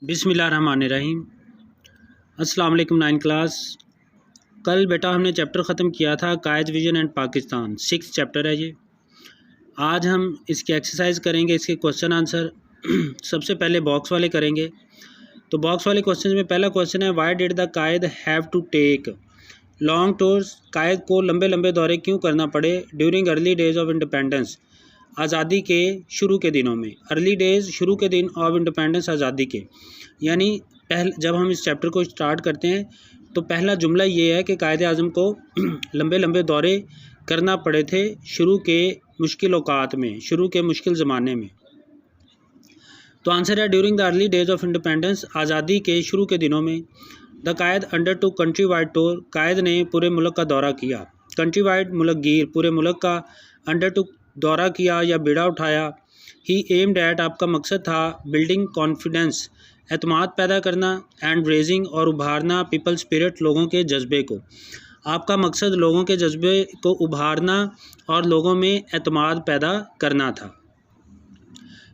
बिस्मिल्लाहिर्रहमानिर्रहीम। अस्सलाम वालेकुम 9 क्लास। कल बेटा हमने चैप्टर ख़त्म किया था कायद विजन एंड पाकिस्तान, 6 चैप्टर है ये। आज हम इसकी एक्सरसाइज करेंगे, इसके क्वेश्चन आंसर सबसे पहले बॉक्स वाले करेंगे। तो बॉक्स वाले क्वेश्चन में पहला क्वेश्चन है, why did the Quaid have to take long tours. Quaid को लंबे लंबे दौरे क्यों करना पड़े during early days of independence, आज़ादी के शुरू के दिनों में। अर्ली डेज़ शुरू के दिन ऑफ इंडिपेंडेंस, आज़ादी के, यानी जब हम इस चैप्टर को स्टार्ट करते हैं तो पहला जुमला ये है कि कायद आज़म को लंबे लंबे दौरे करना पड़े थे शुरू के मुश्किल औकात में, शुरू के मुश्किल ज़माने में। तो आंसर है during the early days of independence, आज़ादी के शुरू के दिनों में। The Quaid undertook countrywide tour, Quaid ने पूरे मुल्क का दौरा किया। कंट्री वाइड मुल्क गिर, पूरे मुल्क का, अंडर टू दौरा किया या बीड़ा उठाया। ही एम्ड एट, आपका मकसद था, बिल्डिंग कॉन्फिडेंस, एतमाद पैदा करना, एंड रेजिंग, और उभारना, पीपल स्पिरिट, लोगों के जज्बे को। आपका मकसद लोगों के जज्बे को उभारना और लोगों में एतमाद पैदा करना था।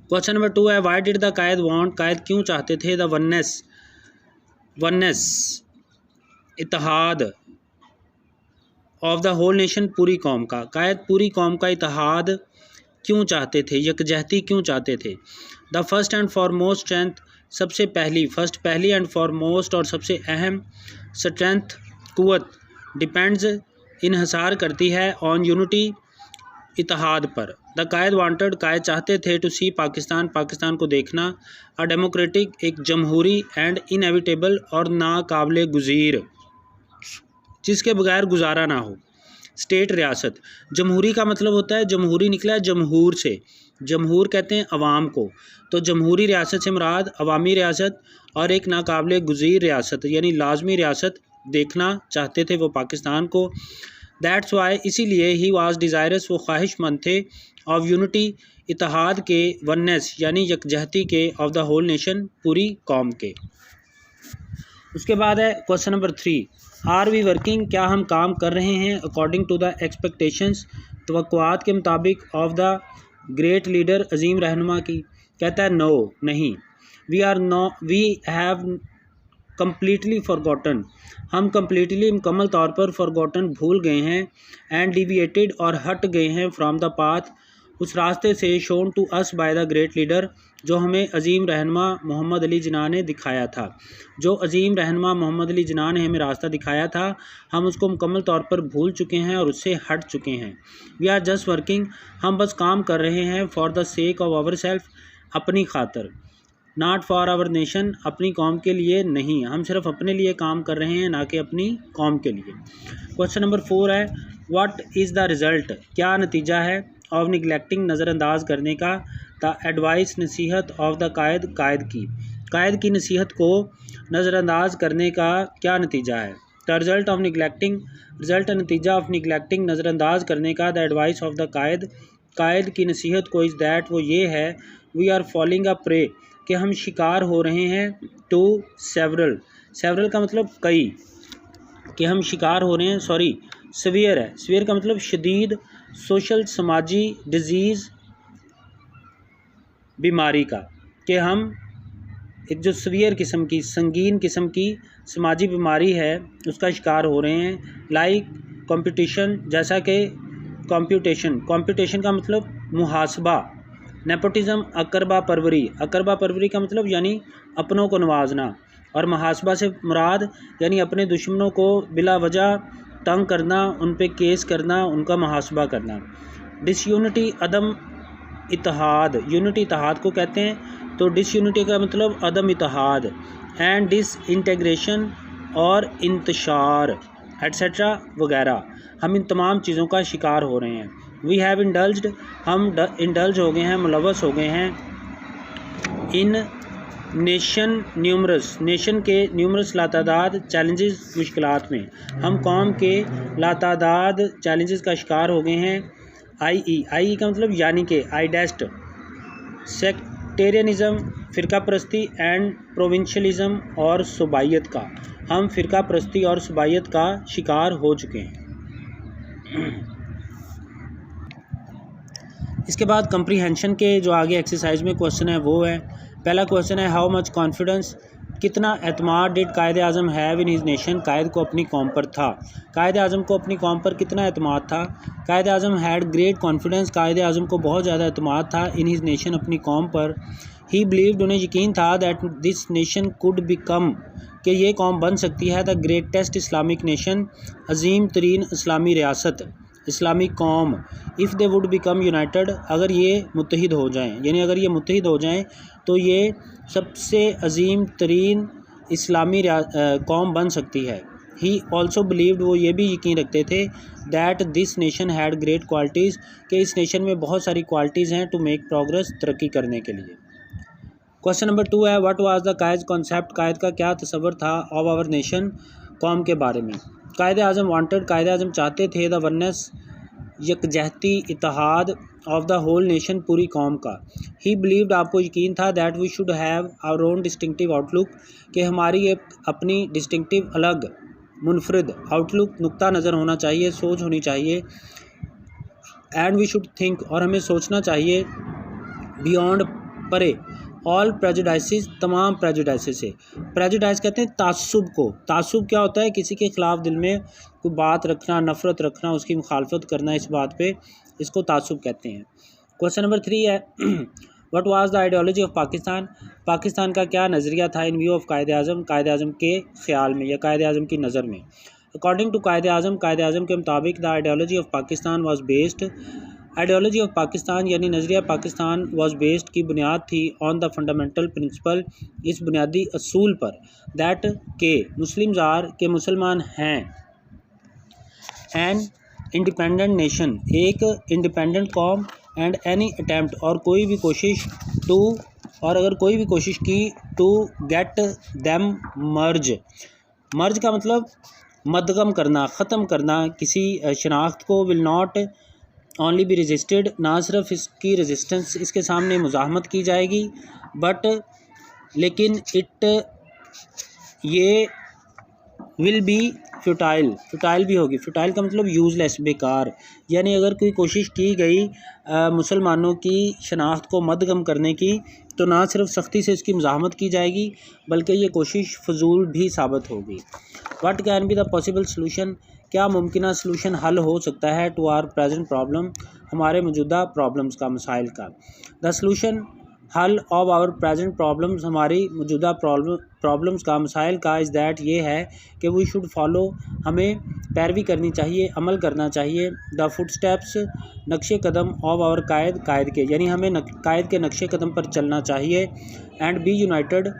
क्वेश्चन नंबर 2 है, why did the Quaid want, Quaid क्यों चाहते थे, द वननेस इत्तेहाद ऑफ द होल नेशन, पूरी कौम का। कायद पूरी कौम का इत्तेहाद क्यों चाहते थे, यकजहती क्यों चाहते थे। The first and foremost strength, सबसे पहली, फर्स्ट पहली, एंड फॉरमोस्ट और सबसे अहम, स्ट्रेंथ कुव्वत, डिपेंड्स इन्हसार करती है, ऑन यूनिटी इत्तेहाद पर। द कायद वांटेड, कायद चाहते थे, टू सी पाकिस्तान, पाकिस्तान को देखना, अ डेमोक्रेटिक, एक जमहूरी, एंड इनएविटेबल, और नाकाबिले गुज़ीर, जिसके बगैर गुजारा ना हो, स्टेट, रियासत। जमहूरी का मतलब होता है, जमहूरी निकला है जमहूर से, जमहूर कहते हैं अवाम को, तो जमहूरी रियासत से मुराद अवामी रियासत, और एक नाकाबिले गुज़ीर रियासत यानी लाजमी रियासत देखना चाहते थे वो पाकिस्तान को। दैट्स वाई, इसीलिए, ही वाज डिज़ायरस, वो ख्वाहिशमंद थे, ऑफ यूनिटी, इत्तेहाद के, वननेस यानी यकजहती के, ऑफ द होल नेशन, पूरी कौम के। उसके बाद है question number 3, are we working, क्या हम काम कर रहे हैं, अकॉर्डिंग टू द एक्सपेक्टेशंस, तवक्कुआत के मुताबिक, ऑफ द ग्रेट लीडर, अजीम रहनुमा की। कहता है नो, नहीं। वी हैव कम्प्लीटली फॉरगॉटन, हम कम्प्लीटली, मुकम्मल तौर पर, फॉरगॉटन, भूल गए हैं, एंड डिविएटेड, और हट गए हैं, फ्राम द पाथ, उस रास्ते से, shown to us by the great leader, जो हमें अजीम रहनुमा मोहम्मद अली जिन्ना ने दिखाया था। जो अजीम रहनुमा मोहम्मद अली जिन्ना ने हमें रास्ता दिखाया था, हम उसको मुकम्मल तौर पर भूल चुके हैं और उससे हट चुके हैं। वी आर जस्ट वर्किंग, हम बस काम कर रहे हैं, for the sake of our self, अपनी खातर, नॉट फॉर आवर नेशन, अपनी कौम के लिए नहीं, हम सिर्फ अपने लिए काम कर रहे हैं, ना कि अपनी कौम के लिए। क्वेश्चन नंबर 4 है, व्हाट इज़ द रिज़ल्ट, क्या नतीजा है, ऑफ निगलेक्टिंग, नज़रअंदाज करने का, द एडवाइस, नसीहत, ऑफ द कायद, कायद की नसीहत को नज़रअंदाज करने का क्या नतीजा है। The result of neglecting, result, नतीजा, ऑफ निगलेक्टिंग, नज़रअंदाज करने का, द एडवाइस ऑफ द कायद, कायद की नसीहत को, इज़ दैट, वो ये है, we are falling a prey, कि हम शिकार हो रहे हैं, टू सेवरल, सेवरल का मतलब कई, कि हम शिकार हो रहे हैं, सॉरी सवियर है, सवियर का मतलब शदीद, सोशल, समाजी, डिजीज़, बीमारी का, कि हम एक जो सवियर किस्म की, संगीन किस्म की समाजी बीमारी है, उसका शिकार हो रहे हैं। लाइक कंपटीशन, जैसा कि कंप्यूटेशन, कंप्यूटेशन का मतलब मुहासबा, नेपोटिज्म, अकरबा परवरी, अकरबा परवरी का मतलब यानी अपनों को नवाजना, और मुहासबा से मुराद यानी अपने दुश्मनों को बिला वजह तंग करना, उन पे केस करना, उनका मुहासबा करना। डिसयूनिटी, अदम इत्तेहाद, यूनिटी इत्तेहाद को कहते हैं, तो डिसयूनिटी का मतलब अदम इत्तेहाद, एंड डिस इंटीग्रेशन, और इंतशार, एट्सेट्रा वगैरह, हम इन तमाम चीज़ों का शिकार हो रहे हैं। वी हैव इंडल्ज्ड, हम इंडल्ज हो गए हैं, मुलव्वस हो गए हैं, इन नेशन न्यूमरस, नेशन के न्यूमरस, लातादाद, चैलेंजेस, मुश्किलात में, हम कौम के लातादाद चैलेंजेस का शिकार हो गए हैं। आई का मतलब यानी कि, आइडेस्ट, सेक्टेरियनिज़म, फ़िरका परस्ती, एंड प्रोविंशलिज़म, और सूबाइयत का, हम फ़िरका परस्ती और सूबाइयत का शिकार हो चुके हैं। इसके बाद कंप्रीहेंशन के जो आगे एक्सरसाइज में क्वेश्चन है वो है, पहला क्वेश्चन है हाउ मच कॉन्फिडेंस, कितना एतमाद did Quaid Azam have in his nation, Quaid को अपनी कौम पर था। कायद आज़म को अपनी कौम पर कितना एतमाद था। कायद आज़म हैड ग्रेट कॉन्फिडेंस, कायद आज़म को बहुत ज़्यादा एतमाद था इन हिज नेशन, अपनी कौम पर। ही बिलीव्ड, उन्हें यकीन था that this nation could become, कि ये कौम बन सकती है द ग्रेटेस्ट इस्लामिक नेशन, अजीम तरीन इस्लामी रियासत, इस्लामी कौम। If they would become United, अगर ये मुत्तहिद हो जाएं, यानी अगर ये मुत्तहिद हो जाएं तो ये सबसे अजीम तरीन इस्लामी कौम बन सकती है। ही ऑल्सो बिलीव्ड, वो ये भी यकीन रखते थे that this nation had great qualities, कि इस नेशन में बहुत सारी क्वालिटीज़ हैं टू मेक प्रोग्रेस, तरक्की करने के लिए। क्वेश्चन नंबर 2 है what was the Quaid concept, Quaid का क्या तस्वर था ऑफ आवर नेशन, कौम के बारे में। कायद आज़म वांटेड, कायद आज़म चाहते थे द वननेस, यकजहती, इत्तेहाद ऑफ द होल नेशन, पूरी कौम का। ही बिलीव्ड, आपको यकीन था that we should have our own distinctive outlook, कि हमारी एक अपनी डिस्टिंक्टिव अलग मुनफरद आउटलुक, नुक्ता नज़र होना चाहिए, सोच होनी चाहिए। एंड वी शुड थिंक, और हमें सोचना चाहिए बियॉन्ड, परे, ऑल प्रेजुडाइसिस, तमाम प्रेजुडाइसिस से। प्रेजुडाइस कहते हैं तासुब को। तासुब क्या होता है, किसी के ख़िलाफ़ दिल में कोई बात रखना, नफ़रत रखना, उसकी मुखालफत करना, इस बात पे, इसको तासुब कहते हैं। क्वेश्चन नंबर 3 है what was the ideology of Pakistan, Pakistan का क्या नज़रिया था इन व्यू ऑफ कायद आज़म के ख़्याल में या कायद आज़म की नज़र में। अकॉर्डिंग टू कायद आज़म के मुताबिक the ideology of Pakistan was based, ideology of Pakistan यानी नज़रिया पाकिस्तान वाज बेस्ड की बुनियाद थी ऑन द फंडामेंटल प्रिंसिपल, इस बुनियादी असूल पर, दैट के मुस्लिम्स आर, के मुसलमान हैं, एन इंडिपेंडेंट नेशन, एक इंडिपेंडेंट कौम, एंड एनी अटैम्प्ट, और कोई भी कोशिश टू, और अगर कोई भी कोशिश की to get them merge, merge का मतलब मदगम करना, ख़त्म करना किसी शनाख्त को, will not only be registered, ना सिर्फ इसकी रेजिस्टेंस, इसके सामने मुज़ाहमत की जाएगी, बट लेकिन इट, ये विल बी फ्यूटाइल, फ्यूटाइल भी होगी। फ्यूटाइल का मतलब यूज़लेस, बेकार, यानी अगर कोई कोशिश की गई मुसलमानों की शनाख्त को मदगम करने की, तो ना सिर्फ सख्ती से इसकी मुज़ाहमत की जाएगी, बल्कि ये कोशिश फजूल भी साबित होगी। What can be the possible solution, क्या मुमकिन सलूशन हल हो सकता है टू आर प्रेजेंट प्रॉब्लम, हमारे मौजूदा प्रॉब्लम्स का, मसाइल का। द सलूशन, हल ऑफ आवर प्रेजेंट प्रॉब्लम्स, हमारी मौजूदा प्रॉब्लम्स का, मसाइल का, इज़ दैट, ये है कि वी शुड फॉलो, हमें पैरवी करनी चाहिए, अमल करना चाहिए, द फुट स्टेप्स, नक्शे कदम ऑफ आवर कायद के, यानी हमें कायद के नक्शे कदम पर चलना चाहिए, एंड बी यूनाइटेड,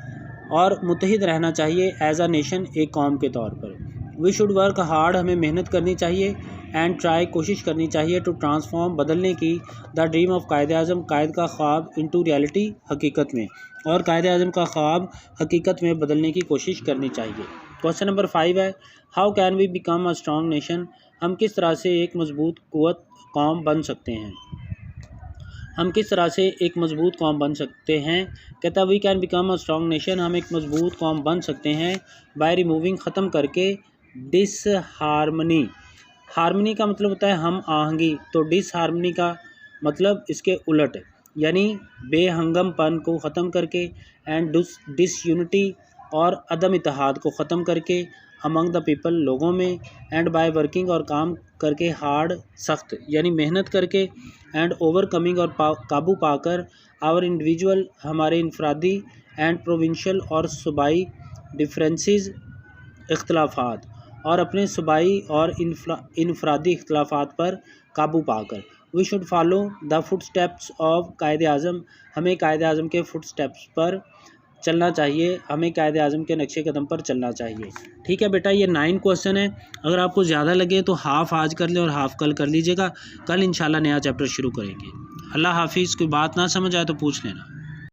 और मुत्तहिद रहना चाहिए, एज आ नेशन, एक कौम के तौर पर। वी शुड वर्क हार्ड, हमें मेहनत करनी चाहिए, एंड ट्राई, कोशिश करनी चाहिए, टू ट्रांसफॉर्म, बदलने की, द ड्रीम ऑफ कायद आज़म, कायद का ख्वाब, इनटू रियलिटी, हकीकत में, और कायद आज़म का ख्वाब हकीकत में बदलने की कोशिश करनी चाहिए। क्वेश्चन नंबर 5 है how can we become a strong nation, हम किस तरह से एक मजबूत कुव्वत कौम बन सकते हैं, हम किस तरह से एक मजबूत कौम बन सकते हैं। कहता we can become a strong nation, हम एक मजबूत कौम बन सकते हैं बाय रिमूविंग, ख़त्म करके, डिसहार्मनी, हार्मनी का मतलब होता है हम आहंगी, तो डिसहार्मनी का मतलब इसके उलट, यानी बेहंगमपन को ख़त्म करके, एंड डिसयूनिटी, और अदम इत्तेहाद को ख़त्म करके, अमंग द पीपल, लोगों में, एंड बाय वर्किंग, और काम करके, हार्ड, सख्त, यानी मेहनत करके, एंड ओवरकमिंग, और काबू पाकर, आवर इंडिविजुअल, हमारे इनफरादी, एंड प्रोविंशियल, और सूबाई, डिफरेंसेस, इख्तलाफात, और अपने सूबाई और इनफरादी इख्तलाफात पर काबू पाकर। We should follow the footsteps of Quaid Azam, हमें कायद आज़म के फुट स्टेप्स पर चलना चाहिए, हमें कायद आज़म के नक्शे कदम पर चलना चाहिए। ठीक है बेटा, ये 9 क्वेश्चन है, अगर आपको ज़्यादा लगे तो हाफ़ आज कर लें और हाफ़ कल कर लीजिएगा, कल इंशाल्लाह नया चैप्टर शुरू करेंगे। अल्लाह हाफिज़, कोई बात ना समझ आए तो पूछ लेना।